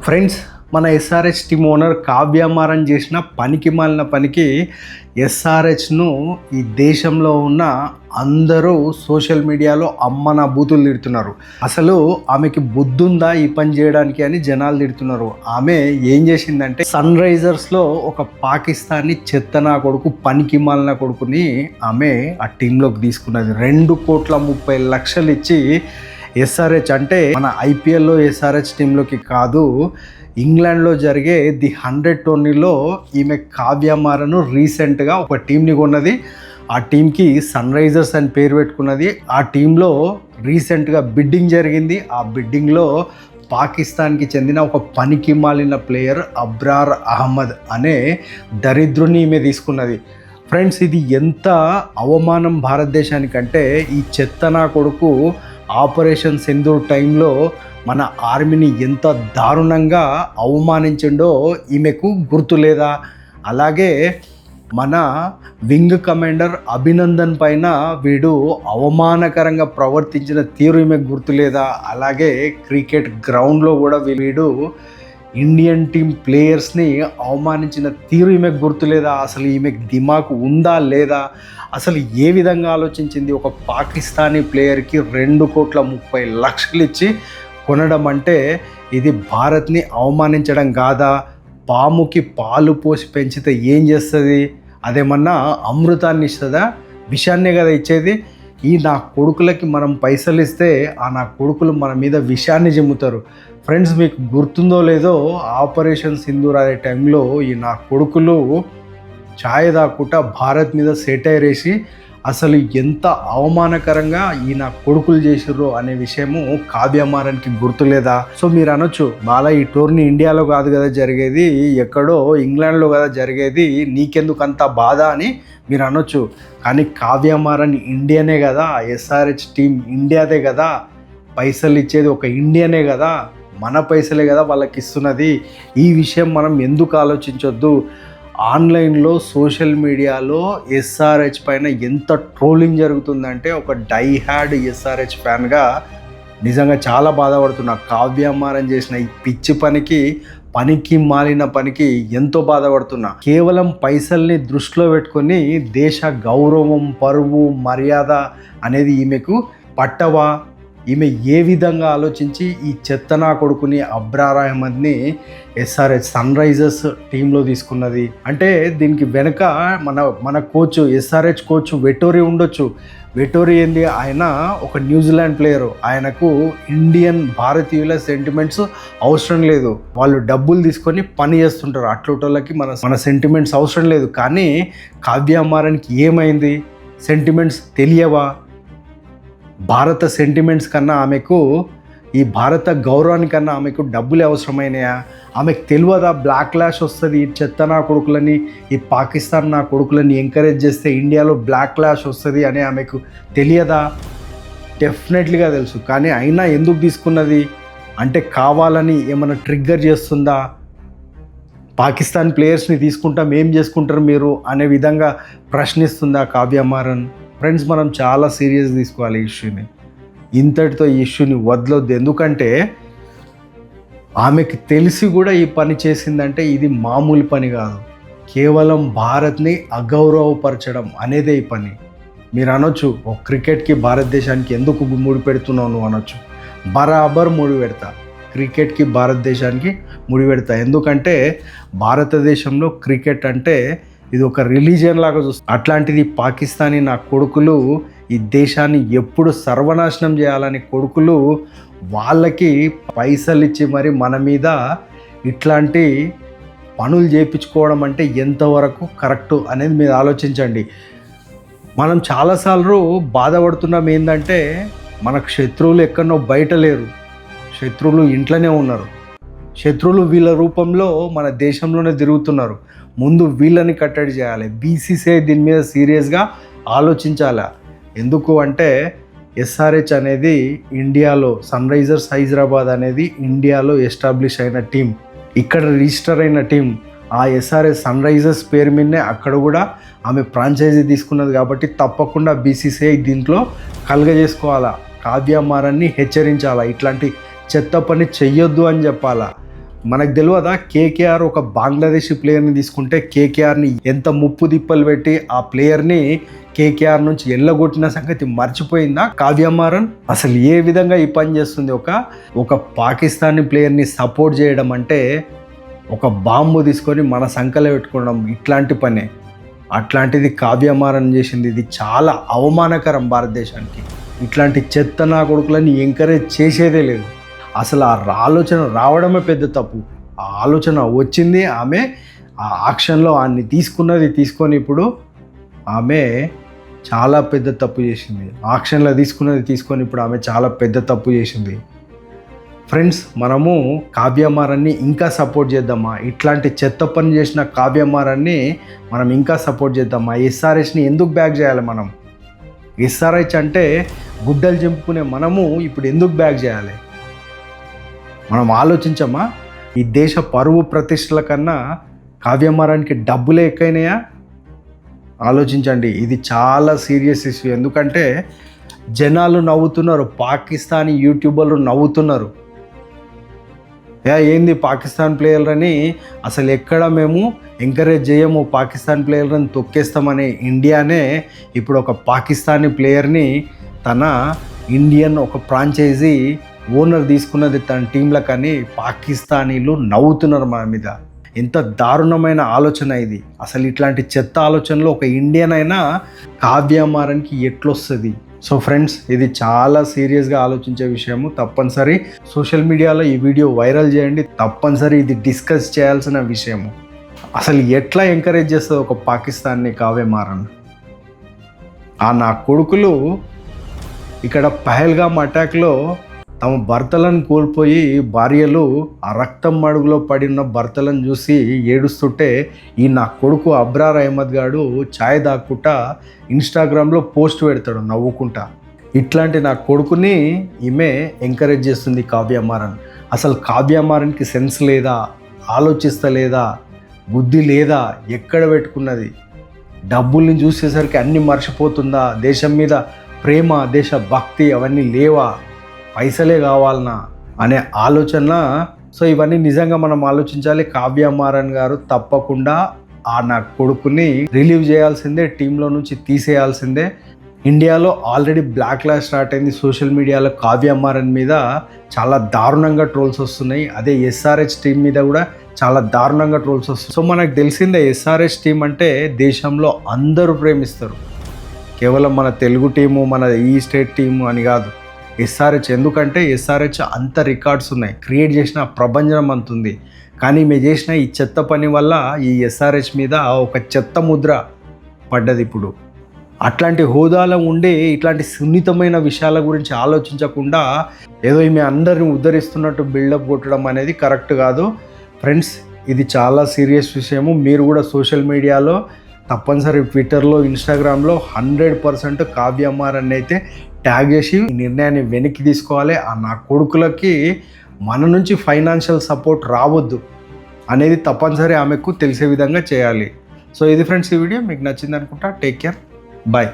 Friends, మన SRH team owner Kavya Maran చేసిన పనికి మాలిన పనికి ఎస్ఆర్హెచ్ను ఈ దేశంలో ఉన్న అందరూ సోషల్ మీడియాలో అమ్మ నా బూతులు తిడుతున్నారు. అసలు ఆమెకి బుద్ధుందా ఈ పని చేయడానికి అని జనాలు తిడుతున్నారు. ఆమె ఏం చేసిందంటే సన్ రైజర్స్లో ఒక పాకిస్తానీ చెత్తనా కొడుకు పనికి మాలిన కొడుకుని ఆమె ఆ టీంలోకి తీసుకున్నది. 2,30,00,000 ఇచ్చి ఎస్ఆర్హెచ్ అంటే మన ఐపీఎల్లో ఎస్ఆర్హెచ్ టీంలోకి కాదు, ఇంగ్లాండ్లో జరిగే ది 100 టోర్నీలో ఈమె కావ్యమారను రీసెంట్గా ఒక టీంని కొన్నది. ఆ టీంకి సన్ రైజర్స్ అని పేరు పెట్టుకున్నది. ఆ టీంలో రీసెంట్గా బిడ్డింగ్ జరిగింది. ఆ బిడ్డింగ్లో పాకిస్తాన్కి చెందిన ఒక పనికి మాలిన ప్లేయర్ అబ్రార్ అహ్మద్ అనే దరిద్రుని ఈమె తీసుకున్నది. ఫ్రెండ్స్, ఇది ఎంత అవమానం భారతదేశానికంటే ఈ చెత్తనా కొడుకు ఆపరేషన్ సింధూర్ టైంలో మన ఆర్మీని ఎంత దారుణంగా అవమానించిండో ఈమెకు గుర్తు లేదా? అలాగే మన వింగ్ కమాండర్ అభినందన్ పైన వీడు అవమానకరంగా ప్రవర్తించిన తీరు ఈమెకు గుర్తు లేదా? అలాగే క్రికెట్ గ్రౌండ్లో కూడా వీడు ఇండియన్ టీమ్ ప్లేయర్స్ని అవమానించిన తీరు ఈమెకు గుర్తులేదా? అసలు ఈమెకు దిమాకు ఉందా లేదా? అసలు ఏ విధంగా ఆలోచించింది? ఒక పాకిస్తానీ ప్లేయర్కి 2,30,00,000 ఇచ్చి కొనడం అంటే ఇది భారత్ని అవమానించడం కాదా? పాముకి పాలు పోసి పెంచితే ఏం చేస్తుంది? అదేమన్నా అమృతాన్ని ఇస్తుందా? విషాన్నే కదా ఇచ్చేది. ఈ నా కొడుకులకి మనం పైసలు ఇస్తే ఆ నా కొడుకులు మన మీద విషాన్ని చిమ్ముతారు. ఫ్రెండ్స్, మీకు గుర్తుందో లేదో ఆపరేషన్ సింధూర్ అనే టైంలో ఈ నా కొడుకులు ఛాయ్ దాక్కుంటా భారత్ మీద సెటైర్ వేసి అసలు ఎంత అవమానకరంగా ఈ నా కొడుకులు చేసిర్రో అనే విషయము కావ్యమారన్కి గుర్తులేదా? సో మీరు అనొచ్చు, బాలా ఈ టోర్నీ ఇండియాలో కాదు కదా జరిగేది, ఎక్కడో ఇంగ్లాండ్లో కదా జరిగేది, నీకెందుకు అంత బాధ అని మీరు అనొచ్చు. కానీ కావ్యమారన్ ఇండియనే కదా, ఎస్ఆర్హెచ్ టీం ఇండియాదే కదా, పైసలు ఇచ్చేది ఒక ఇండియనే కదా, మన పైసలే కదా వాళ్ళకి ఇస్తున్నది. ఈ విషయం మనం ఎందుకు ఆలోచించొద్దు? ఆన్లైన్లో సోషల్ మీడియాలో ఎస్ఆర్హెచ్ పైన ఎంత ట్రోలింగ్ జరుగుతుందంటే ఒక డై హ్యాడ్ ఎస్ఆర్హెచ్ ఫ్యాన్గా నిజంగా చాలా బాధపడుతున్నా. కావ్యమారన్ చేసిన ఈ పిచ్చి పనికి మాలిన పనికి ఎంతో బాధపడుతున్నా. కేవలం పైసల్ని దృష్టిలో పెట్టుకొని దేశ గౌరవం, పరువు, మర్యాద అనేది ఈమెకు పట్టవా? ఈమె ఏ విధంగా ఆలోచించి ఈ చెత్తనా కొడుకుని అబ్రార్ అహ్మద్ని ఎస్ఆర్హెచ్ సన్ రైజర్స్ టీంలో తీసుకున్నది? అంటే దీనికి వెనుక మన కోచ్, ఎస్ఆర్హెచ్ కోచ్ వెటోరీ ఉండొచ్చు. వెటోరీ ఏంది? ఆయన ఒక న్యూజిలాండ్ ప్లేయరు. ఆయనకు ఇండియన్ భారతీయుల సెంటిమెంట్స్ అవసరం లేదు. వాళ్ళు డబ్బులు తీసుకొని పని చేస్తుంటారు. అట్లటోళ్ళకి మన సెంటిమెంట్స్ అవసరం లేదు. కానీ కావ్యమారన్కి ఏమైంది? సెంటిమెంట్స్ తెలియవా? భారత సెంటిమెంట్స్ కన్నా ఆమెకు, ఈ భారత గౌరవానికన్నా ఆమెకు డబ్బులు అవసరమైనయా? ఆమెకు తెలియదా బ్లాక్ లాష్ వస్తుంది? ఈ చెత్త నా కొడుకులని, ఈ పాకిస్తాన్ నా కొడుకులని ఎంకరేజ్ చేస్తే ఇండియాలో బ్లాక్ లాష్ వస్తుంది అని ఆమెకు తెలియదా? డెఫినెట్లీగా తెలుసు. కానీ అయినా ఎందుకు తీసుకున్నది? అంటే కావాలని ఏమైనా ట్రిగ్గర్ చేస్తుందా? పాకిస్తాన్ ప్లేయర్స్ని తీసుకుంటాం, ఏం చేసుకుంటారు మీరు అనే విధంగా ప్రశ్నిస్తుందా కావ్యమారన్? ఫ్రెండ్స్, మనం చాలా సీరియస్ తీసుకోవాలి ఈ ఇష్యూని. ఇంతటితో ఈ ఇష్యూని వదలొద్దు. ఎందుకంటే ఆమెకి తెలిసి కూడా ఈ పని చేసిందంటే ఇది మామూలు పని కాదు. కేవలం భారత్ని అగౌరవపరచడం అనేదే ఈ పని. మీరు అనొచ్చు, ఒక క్రికెట్కి భారతదేశానికి ఎందుకు ముడి పెడుతున్నావు నువ్వు అనొచ్చు. బరాబర్ ముడి పెడతా. క్రికెట్కి భారతదేశానికి ముడి పెడతా. ఎందుకంటే భారతదేశంలో క్రికెట్ అంటే ఇది ఒక రిలీజియన్ లాగా చూస్తుంది. అట్లాంటిది పాకిస్తానీ నా కొడుకులు ఈ దేశాన్ని ఎప్పుడు సర్వనాశనం చేయాలని కొడుకులు వాళ్ళకి పైసలు ఇచ్చి మరి మన మీద ఇట్లాంటి పనులు చేయించుకోవడం అంటే ఎంతవరకు కరెక్టు అనేది మీరు ఆలోచించండి. మనం చాలాసార్లు బాధపడుతున్నాం ఏంటంటే మనకు శత్రువులు ఎక్కడనో బయట లేరు, శత్రువులు ఇంట్లోనే ఉన్నారు. శత్రువులు వీళ్ళ రూపంలో మన దేశంలోనే తిరుగుతున్నారు. ముందు వీళ్ళని కట్టడి చేయాలి. బీసీసీఐ దీని మీద సీరియస్గా ఆలోచించాలి. ఎందుకు అంటే ఎస్ఆర్హెచ్ అనేది ఇండియాలో, సన్ రైజర్స్ హైదరాబాద్ అనేది ఇండియాలో ఎస్టాబ్లిష్ అయిన టీం, ఇక్కడ రిజిస్టర్ అయిన టీం. ఆ ఎస్ఆర్హెచ్ సన్ రైజర్స్ పేరు మీదనే అక్కడ కూడా ఆమె ఫ్రాంచైజీ తీసుకున్నది. కాబట్టి తప్పకుండా బీసీసీఐ దీంట్లో కలుగజేసుకోవాలా. కావ్యమారన్ని హెచ్చరించాలా, ఇట్లాంటి చెత్త పని చెయ్యొద్దు అని చెప్పాలా. మనకు తెలియదా కేకేఆర్ ఒక బంగ్లాదేశీ ప్లేయర్ని తీసుకుంటే కేకేఆర్ని ఎంత ముప్పు దిప్పలు పెట్టి ఆ ప్లేయర్ని కేకేఆర్ నుంచి ఎల్లగొట్టిన సంగతి మర్చిపోయిందా కావ్య మారన్? అసలు ఏ విధంగా ఈ పని చేస్తుంది? ఒక పాకిస్తానీ ప్లేయర్ని సపోర్ట్ చేయడం అంటే ఒక బాంబు తీసుకొని మన సంకలో పెట్టుకోవడం ఇట్లాంటి పనే. అట్లాంటిది కావ్య మారన్ చేసింది. ఇది చాలా అవమానకరం భారతదేశానికి. ఇట్లాంటి చెత్త నా కొడుకులని ఎంకరేజ్ చేసేదే లేదు. అసలు ఆ ఆలోచన రావడమే పెద్ద తప్పు. ఆ ఆలోచన వచ్చింది, ఆమె ఆ యాక్షన్లో ఆమె తీసుకొని ఇప్పుడు ఆమె చాలా పెద్ద తప్పు చేసింది. యాక్షన్లో తీసుకొని ఇప్పుడు ఆమె చాలా పెద్ద తప్పు చేసింది. ఫ్రెండ్స్, మనము కావ్య మారన్ని ఇంకా సపోర్ట్ చేద్దామా? ఇట్లాంటి చెత్త పని చేసిన కావ్య మారన్ని మనం ఇంకా సపోర్ట్ చేద్దామా? ఎస్ఆర్హెచ్ని ఎందుకు బ్యాక్ చేయాలి మనం? ఎస్ఆర్హెచ్ అంటే గుడ్డలు చింపుకునే మనము ఇప్పుడు ఎందుకు బ్యాక్ చేయాలి? మనం ఆలోచించమా? ఈ దేశ పరువు ప్రతిష్టల కన్నా కావ్య మారన్కి డబ్బులే ఎక్కువైనాయా? ఆలోచించండి. ఇది చాలా సీరియస్ ఇష్యూ. ఎందుకంటే జనాలు నవ్వుతున్నారు, పాకిస్తానీ యూట్యూబర్లు నవ్వుతున్నారు. ఏంది పాకిస్తాన్ ప్లేయర్లని అసలు ఎక్కడ మేము ఎంకరేజ్ చేయము, పాకిస్తాన్ ప్లేయర్లను తొక్కేస్తామని ఇండియానే ఇప్పుడు ఒక పాకిస్తానీ ప్లేయర్ని తన ఇండియన్ ఒక ఫ్రాంచైజీ ఓనర్ తీసుకున్నది తన టీంలో, కానీ పాకిస్తానీలు నవ్వుతున్నారు మన మీద. ఎంత దారుణమైన ఆలోచన ఇది. అసలు ఇట్లాంటి చెత్త ఆలోచనలో ఒక ఇండియన్ అయినా కావ్య మారన్కి ఎట్లొస్తుంది? సో ఫ్రెండ్స్, ఇది చాలా సీరియస్గా ఆలోచించే విషయము. తప్పనిసరి సోషల్ మీడియాలో ఈ వీడియో వైరల్ చేయండి. తప్పనిసరి ఇది డిస్కస్ చేయాల్సిన విషయము. అసలు ఎట్లా ఎంకరేజ్ చేస్తుంది ఒక పాకిస్తాన్ని కావ్య మారన్? నా కొడుకులు ఇక్కడ పహల్గామ్ అటాక్లో తమ భర్తలను కోల్పోయి భార్యలు ఆ రక్తం మడుగులో పడిన భర్తలను చూసి ఏడుస్తుంటే ఈ నా కొడుకు అబ్రార్ అహ్మద్ గాడు ఛాయ్ దాక్కుంటా ఇన్స్టాగ్రామ్లో పోస్ట్ పెడతాడు నవ్వుకుంటా. ఇట్లాంటి నా కొడుకుని ఈమె ఎంకరేజ్ చేస్తుంది కావ్య మారన్. అసలు కావ్య మారన్కి సెన్స్ లేదా? ఆలోచిస్తలేదా? బుద్ధి లేదా? ఎక్కడ పెట్టుకున్నది? డబ్బుల్ని చూసేసరికి అన్నీ మర్చిపోతుందా? దేశం మీద ప్రేమ, దేశ భక్తి అవన్నీ లేవా? పైసలే కావాలనా అనే ఆలోచన. సో ఇవన్నీ నిజంగా మనం ఆలోచించాలి. కావ్య మారన్ గారు తప్పకుండా నా కొడుకుని రిలీవ్ చేయాల్సిందే, టీంలో నుంచి తీసేయాల్సిందే. ఇండియాలో ఆల్రెడీ బ్లాక్ లాస్ట్ స్టార్ట్ అయింది. సోషల్ మీడియాలో కావ్య మారన్ మీద చాలా దారుణంగా ట్రోల్స్ వస్తున్నాయి. అదే ఎస్ఆర్హెచ్ టీం మీద కూడా చాలా దారుణంగా ట్రోల్స్ వస్తున్నాయి. సో మనకు తెలిసిందే ఎస్ఆర్హెచ్ టీం అంటే దేశంలో అందరూ ప్రేమిస్తారు. కేవలం మన తెలుగు టీము, మన ఈ స్టేట్ టీము అని కాదు. ఎస్ఆర్హెచ్ ఎందుకంటే ఎస్ఆర్హెచ్ అంత రికార్డ్స్ ఉన్నాయి, క్రియేట్ చేసిన ప్రభంజనం అంతుంది. కానీ మేము చేసిన ఈ చెత్త పని వల్ల ఈ ఎస్ఆర్హెచ్ మీద ఒక చెత్త ముద్ర పడ్డది. ఇప్పుడు అట్లాంటి హోదాలో ఉండి ఇట్లాంటి సున్నితమైన విషయాల గురించి ఆలోచించకుండా ఏదో ఈమె అందరిని ఉద్ధరిస్తున్నట్టు బిల్డప్ కొట్టడం అనేది కరెక్ట్ కాదు. ఫ్రెండ్స్, ఇది చాలా సీరియస్ విషయము. మీరు కూడా సోషల్ మీడియాలో తప్పనిసరి ట్విట్టర్లో, ఇన్స్టాగ్రామ్లో 100% కావ్య మారన్ అయితే ట్యాగ్ చేసి ఈ నిర్ణయాన్ని వెనక్కి తీసుకోవాలి. నా కొడుకులకి మన నుంచి ఫైనాన్షియల్ సపోర్ట్ రావద్దు అనేది తప్పనిసరి ఆమెకు తెలిసే విధంగా చేయాలి. సో ఇది ఫ్రెండ్స్, ఈ వీడియో మీకు నచ్చింది అనుకుంటా. Take care, bye.